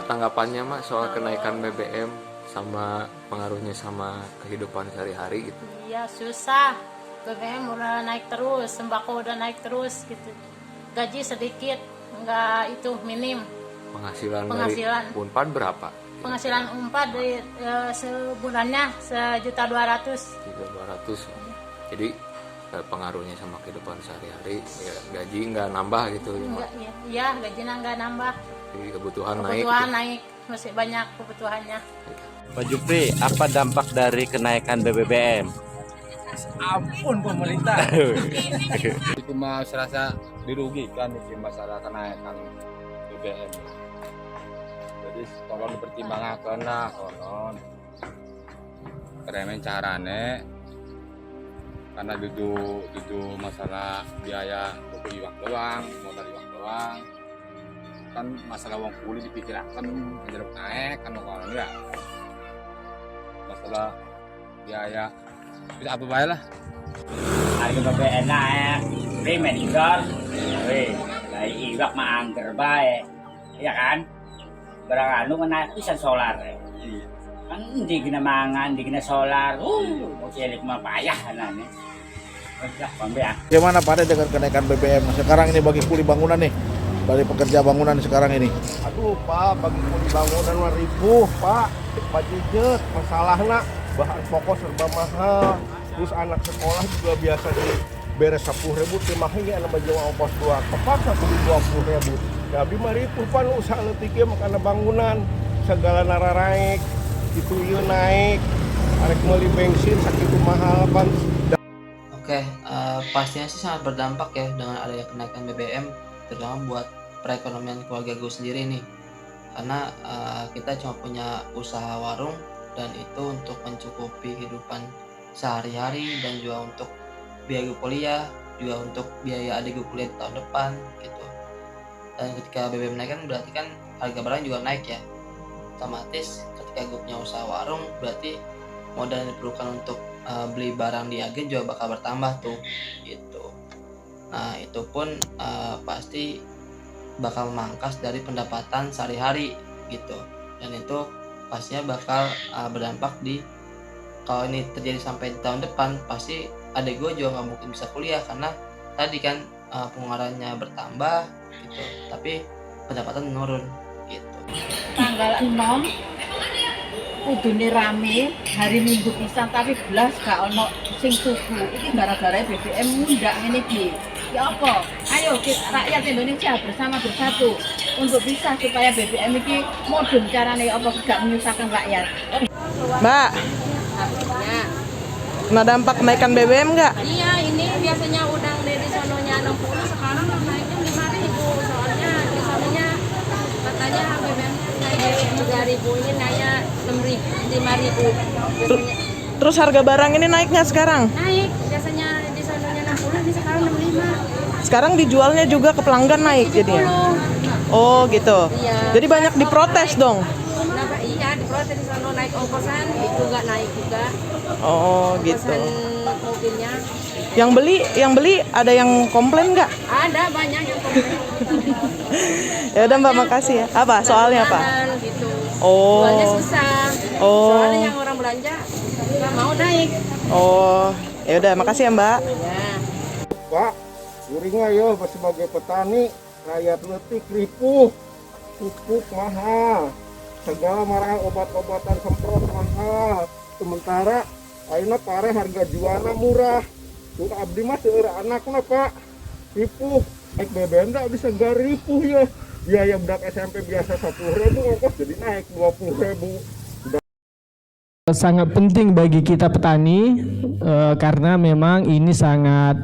tanggapannya Mak soal kenaikan BBM sama pengaruhnya sama kehidupan sehari-hari gitu? Iya susah, BBM udah naik terus, sembako udah naik terus gitu. Gaji sedikit, enggak itu minim. Penghasilan Penghasilan. dari Unpad berapa? Penghasilan Unpad di sebulannya 1.200.000. 3.200. Jadi pengaruhnya sama kehidupan sehari-hari ya, gaji nggak nambah gitu ya, Mak? Enggak, iya gajinya enggak nambah. Jadi kebutuhan naik Kebutuhan gitu. naik, masih banyak kebutuhannya. Pak Jupri, apa dampak dari kenaikan BBM? Ampun pemerintah. Cuma serasa dirugikan di masalah kenaikan BBM. Jadi tolong dipertimbangkan lah, konon. Keremen carane, karena itu masalah biaya untuk iwak doang, modal iwak doang. Kan masalah uang kulit dipikirkan menjeruk naik kan konon ya. Masalah biaya bisa apa baik lah. Harga BBM naik, remedikor, dari iwak mah angker baik, ya kan? Barang anu kan naik bisa solar, kan di kena mangan, di kena solar, cilik mah payah nanya. Udah, pambe ya. Gimana Pak Ade dengan kenaikan BBM sekarang ini bagi kuli bangunan nih, bagi pekerja bangunan sekarang ini? Aduh Pak, bagi kuli bangunan mah ribuh Pak, pajejet masalahnya bahan pokok serba mahal, terus anak sekolah juga biasa di beres 10.000 timahnya anak bajawa ongkos dua kepaksa beli 20.000. Ya abdi mah ripuh Pak nu usaha leutik makana bangunan segala nara naik, itu ieu naik, arek meuli bensin sakitu mahal Pak. Oke, pastinya sih sangat berdampak ya dengan adanya kenaikan BBM, terutama buat perekonomian keluarga gue sendiri nih. Karena kita cuma punya usaha warung dan itu untuk mencukupi kehidupan sehari-hari dan juga untuk biaya gue kuliah, juga untuk biaya adik gue kuliah di tahun depan gitu. Dan ketika BBM naik kan berarti kan harga barang juga naik ya. Otomatis ketika gue punya usaha warung berarti modal yang diperlukan untuk beli barang di agen juga bakal bertambah tuh gitu. Nah itu pun pasti bakal mangkas dari pendapatan sehari-hari gitu, dan itu pastinya bakal berdampak di, kalau ini terjadi sampai di tahun depan pasti adik gue juga nggak mungkin bisa kuliah karena tadi kan pengeluarannya bertambah gitu tapi pendapatan menurun gitu. Tanggal 6 udune rame hari Minggu pisan tapi belas gak ono sing tuku. Iki gara-gara BBM mundak ngene iki. Ya apa? Ayo rakyat Indonesia bersatu untuk bisa supaya BBM iki modern carane apa gak menyusahkan rakyat. Mbak, kena dampak kenaikan BBM nggak? Iya, ini biasanya udang dari sononya 60, sekarang naiknya 5.000. Soalnya di sononya katanya BBM-nya naik 3.000, ini naiknya 5.000. Biasanya Terus harga barang ini naik nggak sekarang? naik, biasanya di sononya 60, ini sekarang 65. Sekarang dijualnya juga ke pelanggan naik jadinya? 70. Oh gitu. Iya. Jadi banyak diprotes dong? Kenapa? Iya, diprotes di sono naik ongkosan, itu nggak naik juga. Oh gitu. Ongkosan mobilnya. Yang beli ada yang komplain nggak? Ada banyak yang komplain. Ya udah Mbak, makasih ya. Apa soalnya apa? Mahal gitu. Oh. Jualnya susah. Oh. Soalnya yang orang belanja nggak mau naik. Oh, ya udah makasih ya Mbak. Ya. Pak, kuring ayo sebagai petani rakyat letik ripuh, pupuk mahal, segala marah obat-obatan semprot mahal. Sementara ayeuna pare harga jualnya murah. Tuh abdi mah seueur anakna Pak, ripuh. Naik BBM dah bisa gak ripuh ya. Biaya budak SMP biasa 10.000 ongkos jadi naik 20.000. Sangat penting bagi kita petani karena memang ini sangat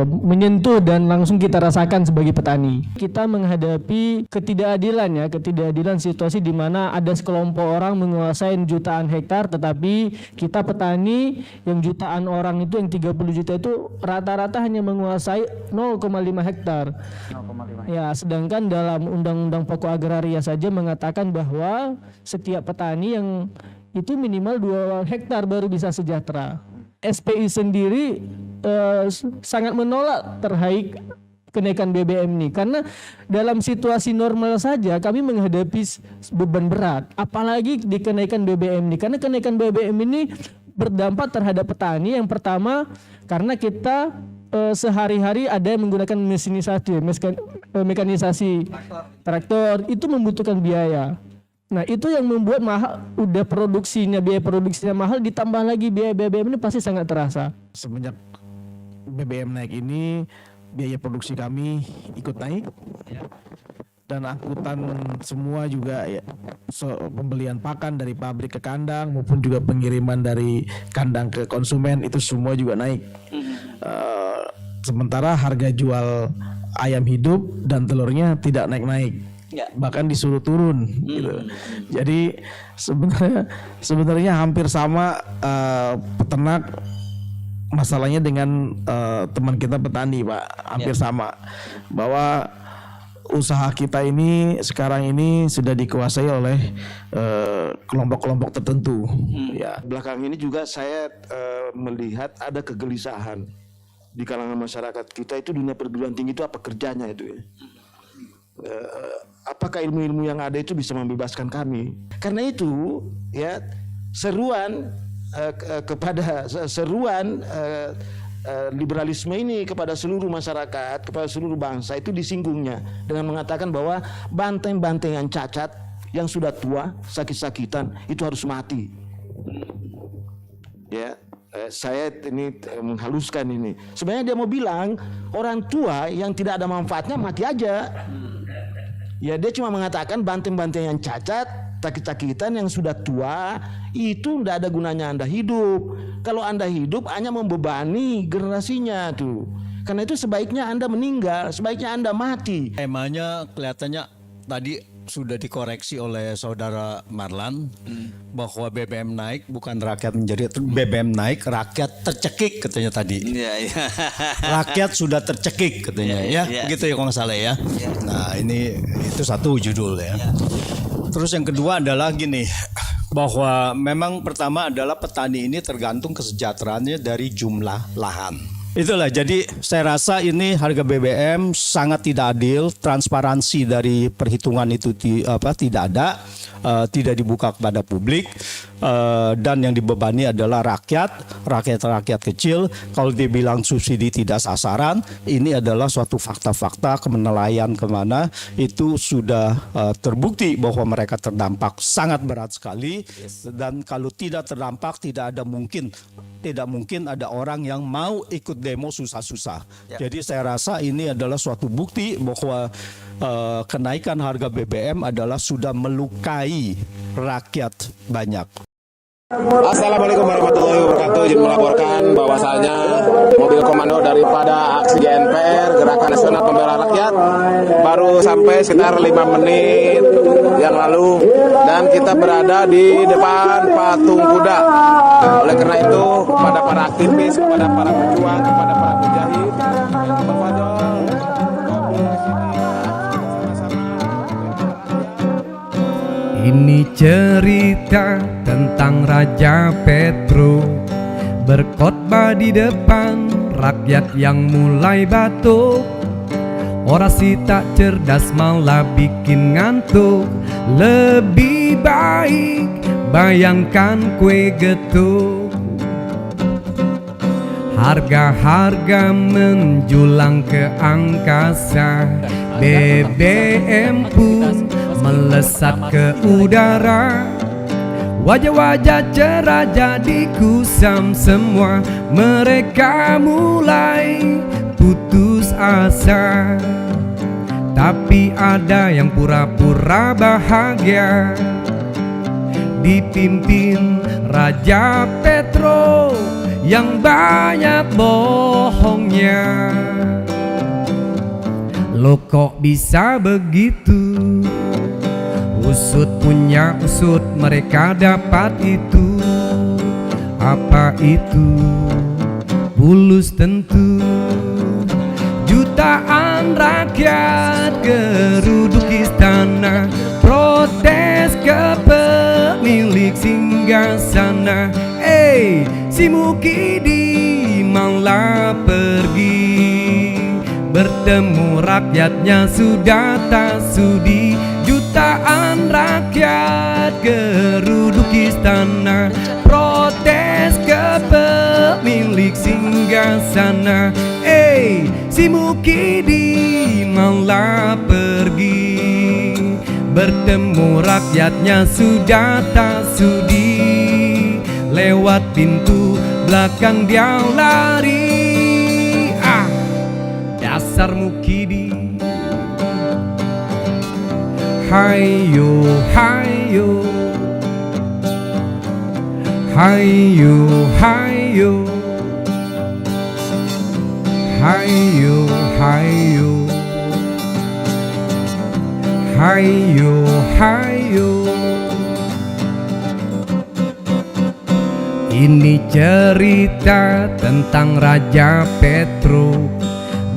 menyentuh dan langsung kita rasakan sebagai petani. Kita menghadapi ketidakadilan situasi di mana ada sekelompok orang menguasai jutaan hektar, tetapi kita petani yang jutaan orang itu yang 30 juta itu rata-rata hanya menguasai 0,5 hektar. 0,5. Ya, sedangkan dalam Undang-Undang Pokok Agraria saja mengatakan bahwa setiap petani yang itu minimal 2 hektar baru bisa sejahtera. SPI sendiri sangat menolak kenaikan BBM ini, karena dalam situasi normal saja kami menghadapi beban berat, apalagi di kenaikan BBM ini, karena kenaikan BBM ini berdampak terhadap petani. Yang pertama karena kita sehari-hari ada yang menggunakan mekanisasi traktor, itu membutuhkan biaya. Nah itu yang membuat mahal, udah biaya produksinya mahal, ditambah lagi biaya BBM ini pasti sangat terasa. Semenjak BBM naik ini, biaya produksi kami ikut naik, dan angkutan semua juga ya, pembelian pakan dari pabrik ke kandang maupun juga pengiriman dari kandang ke konsumen itu semua juga naik. Sementara harga jual ayam hidup dan telurnya tidak naik-naik, bahkan disuruh turun gitu. Jadi sebenarnya hampir sama peternak masalahnya dengan teman kita petani, Pak, hampir sama, bahwa usaha kita ini sekarang ini sudah dikuasai oleh kelompok-kelompok tertentu. Ya, belakang ini juga saya melihat ada kegelisahan di kalangan masyarakat kita. Itu dunia perguruan tinggi itu apa kerjanya itu ya? Apakah ilmu-ilmu yang ada itu bisa membebaskan kami? Karena itu ya seruan liberalisme ini kepada seluruh masyarakat, kepada seluruh bangsa itu disinggungnya dengan mengatakan bahwa banteng-banteng yang cacat, yang sudah tua, sakit-sakitan itu harus mati. Ya, saya ini menghaluskan ini. Sebenarnya dia mau bilang orang tua yang tidak ada manfaatnya mati aja. Ya, dia cuma mengatakan banteng-banteng yang cacat, sakit-sakitan, yang sudah tua itu tidak ada gunanya Anda hidup. Kalau Anda hidup hanya membebani generasinya tuh. Karena itu sebaiknya Anda meninggal, sebaiknya Anda mati. Temanya kelihatannya tadi sudah dikoreksi oleh saudara Marlan bahwa BBM naik bukan rakyat menjadi, BBM naik rakyat tercekik katanya tadi. Rakyat sudah tercekik katanya ya, gitu ya kalau nggak salah ya. Nah ini itu satu judul ya. Terus yang kedua adalah gini, bahwa memang pertama adalah petani ini tergantung kesejahteraannya dari jumlah lahan. Itulah, jadi saya rasa ini harga BBM sangat tidak adil, transparansi dari perhitungan itu tidak ada, tidak dibuka kepada publik, dan yang dibebani adalah rakyat kecil. Kalau dibilang subsidi tidak sasaran, ini adalah suatu fakta-fakta kemenelayan kemana itu sudah terbukti bahwa mereka terdampak sangat berat sekali, dan kalau tidak terdampak tidak mungkin ada orang yang mau ikut demo susah-susah. Jadi saya rasa ini adalah suatu bukti bahwa kenaikan harga BBM adalah sudah melukai rakyat banyak. Assalamualaikum warahmatullahi wabarakatuh. Izin melaporkan bahwasanya mobil komando daripada aksi GNPR Gerakan Nasional Pembela Rakyat baru sampai sekitar 5 menit yang lalu, dan kita berada di depan patung kuda. Oleh karena itu kepada para aktivis, kepada para pejuang, kepada para mujahid, ini cerita tentang Raja Petro berkhotbah di depan rakyat yang mulai batuk. Orasi tak cerdas malah bikin ngantuk. Lebih baik bayangkan kue getuk. Harga-harga menjulang ke angkasa. BBM pun melesat ke udara. Wajah-wajah cerah jadi kusam semua. Mereka mulai putus asa, tapi ada yang pura-pura bahagia. Dipimpin Raja Petro yang banyak bohongnya. Lo kok bisa begitu? Usut punya usut, mereka dapat itu. Apa itu? Bulus tentu. Jutaan rakyat geruduk istana, protes ke pemilik singgasana. Si Mukidi malah pergi bertemu rakyatnya sudah tak sudi. Jutaan rakyat geruduk istana, protes ke pemilik singgasana. Si Mukidi malah pergi, bertemu rakyatnya sudah tak sudi. Lewat pintu belakang dia lari. Dasar Mukidi. Hayo, hayo, hayo, hayo, hayo, hayo, hayo, hayo. Ini cerita tentang Raja Petruk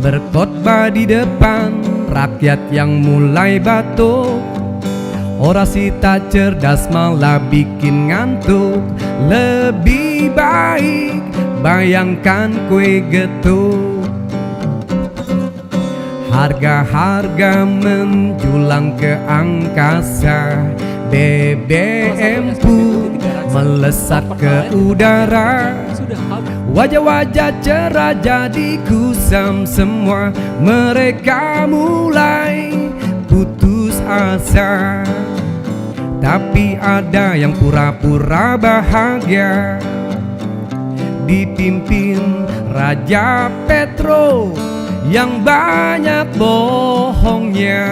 berkhotbah di depan rakyat yang mulai batuk. Orasi tak cerdas malah bikin ngantuk. Lebih baik bayangkan kue getuk. Harga-harga menjulang ke angkasa, BBM pun melesat ke udara. Wajah-wajah cerah jadi kusam semua. Mereka mulai putus asa, tapi ada yang pura-pura bahagia, dipimpin Raja Petruk yang banyak bohongnya.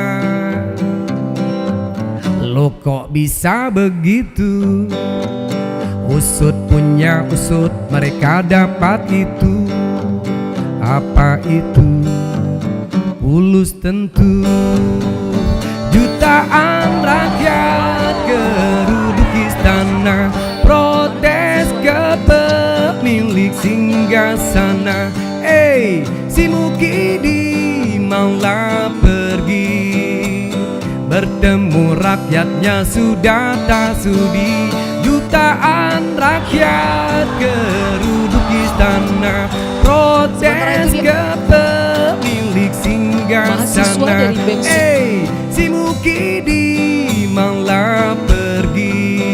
Lo kok bisa begitu? Usut punya usut, mereka dapat itu. Apa itu? Pulus tentu. Jutaan rakyat geruduk istana, protes ke pemilik singgasana. Si Mukidi malah pergi, bertemu rakyatnya sudah tak sudi. Jutaan rakyat geruduk istana, protes ke pemilik singgasana. Si Mukidi malah pergi,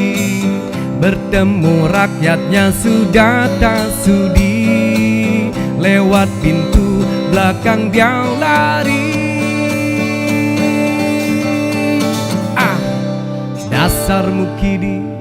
bertemu rakyatnya sudah tak sudi. Lewat pintu belakang dia lari. Dasar Mukidi.